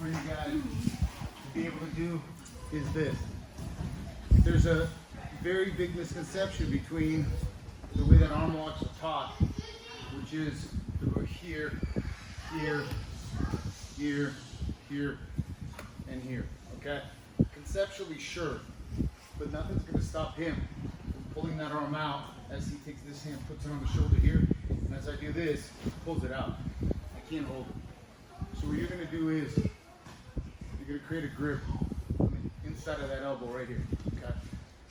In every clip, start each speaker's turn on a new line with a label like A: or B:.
A: for you guys to be able to do is this. There's a very big misconception between the way that arm locks are taught, which is that we're here, here, here, here, and here, okay? Conceptually, sure, but nothing's gonna stop him from pulling that arm out as he takes this hand, puts it on the shoulder here, and as I do this, he pulls it out. I can't hold it. So what you're gonna do is, you're gonna create a grip on the inside of that elbow right here, okay?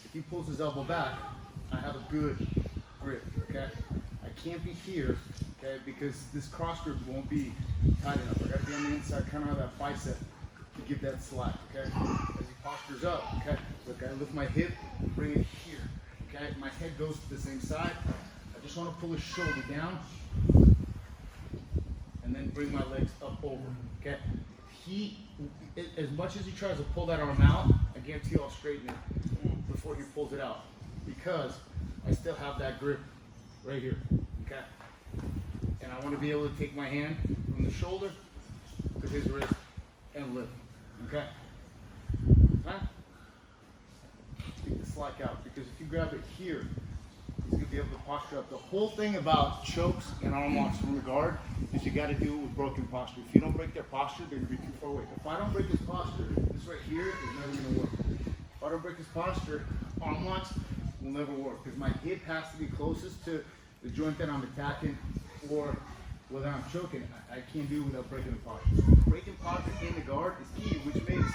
A: If he pulls his elbow back, I have a good grip, okay? I can't be here, okay, because this cross grip won't be tight enough. I gotta be on the inside, kind of have that bicep to give that slack, okay? As he postures up, okay? Look, I lift my hip, bring it here, okay? My head goes to the same side. I just want to pull his shoulder down, and then bring my legs up over, okay? As much as he tries to pull that arm out, I guarantee I'll straighten it before he pulls it out, because I still have that grip right here, okay? And I want to be able to take my hand from the shoulder to his wrist and lift, okay? Huh? Take the slack out, because if you grab it here, he's going to be able to posture up. The whole thing about chokes and arm locks from the guard is you got to do it with broken posture. If you don't break their posture, they're going to be too far away. If I don't break his posture, this right here is never going to work. If I don't break his posture, arm locks will never work, because my hip has to be closest to the joint that I'm attacking, or whether I'm choking. I can't do it without breaking the posture. So breaking posture in the guard is key, which makes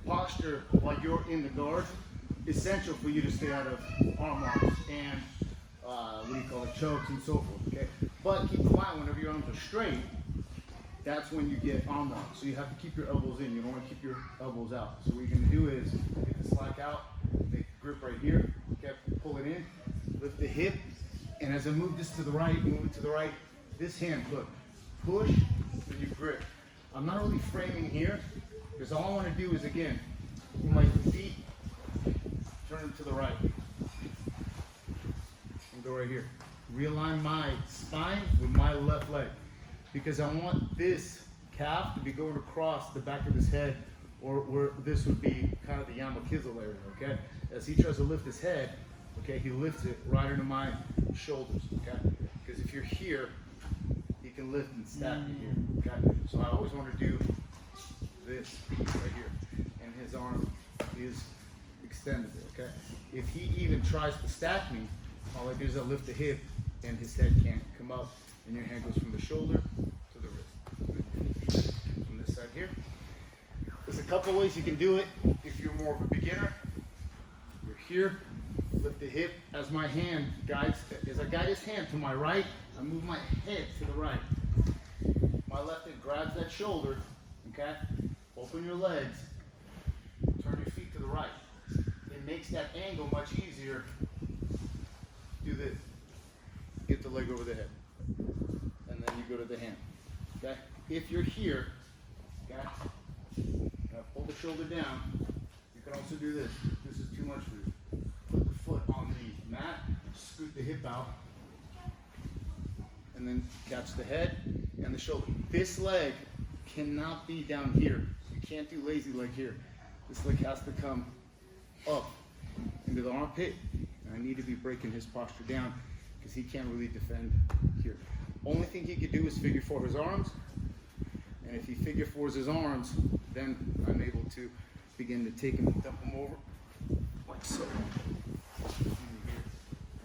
A: posture while you're in the guard essential for you to stay out of arm locks and chokes and so forth, okay? But keep in mind, whenever your arms are straight, that's when you get arm locks. So you have to keep your elbows in. You don't want to keep your elbows out. So what you're going to do is get the slack out, make a grip right here, okay? Pull it in, lift the hip, and as I move this to the right, move it to the right, this hand, look, push, then you grip. I'm not really framing here, because all I want to do is, again, move my feet, turn them to the right, and go right here. Realign my spine with my left leg, because I want this calf to be going across the back of his head, or where this would be kind of the Yamakizel area, okay? As he tries to lift his head, okay, he lifts it right into my shoulders, okay? Because if you're here, he can lift and stack you here, okay? So I always want to do this right here, and his arm is extended, okay? If he even tries to stack me, all I do is I lift the hip, and his head can't come up, and your hand goes from the shoulder to the wrist. From this side here. There's a couple ways you can do it if you're more of a beginner. You're here, lift the hip as my hand guides, as I guide his hand to my right, I move my head to the right. My left hand grabs that shoulder, okay? Open your legs, turn your feet to the right. It makes that angle much easier. Do this. Get the leg over the head. And then you go to the hand, okay? If you're here, okay, now pull the shoulder down. You can also do this. This is too much for you. Put the foot on the mat, scoot the hip out, and then catch the head and the shoulder. This leg cannot be down here. You can't do lazy leg here. This leg has to come up into the armpit, and I need to be breaking his posture down, because he can't really defend here. Only thing he could do is figure four his arms, and if he figure fours his arms, then I'm able to begin to take him and dump him over, like so,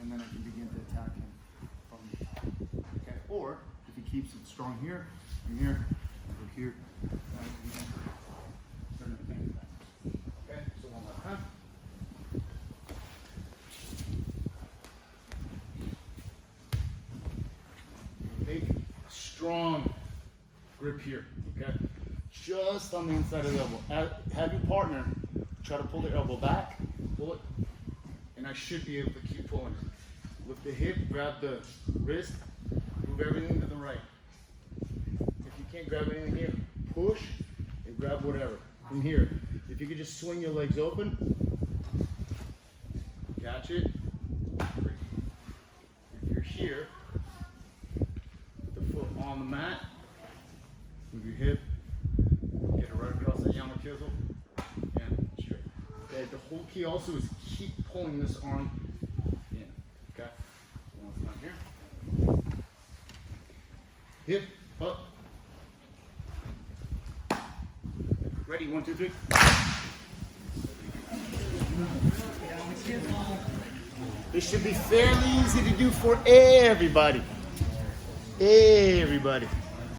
A: and then I can begin to attack him from the top. Okay, or if he keeps it strong here, I'm here, over here, then I can begin to turn the thing back. Okay, so one more time. Strong grip here, okay? Just on the inside of the elbow. Have your partner try to pull their elbow back, pull it, and I should be able to keep pulling it. Lift the hip, grab the wrist, move everything to the right. If you can't grab anything here, push and grab whatever. From here, if you could just swing your legs open, catch it. If you're here, on the mat, move your hip, get it right key also is keep pulling this arm in. Okay? Once down here. Hip up. Ready? 1, 2, 3. This should be fairly easy to do for everybody. Everybody.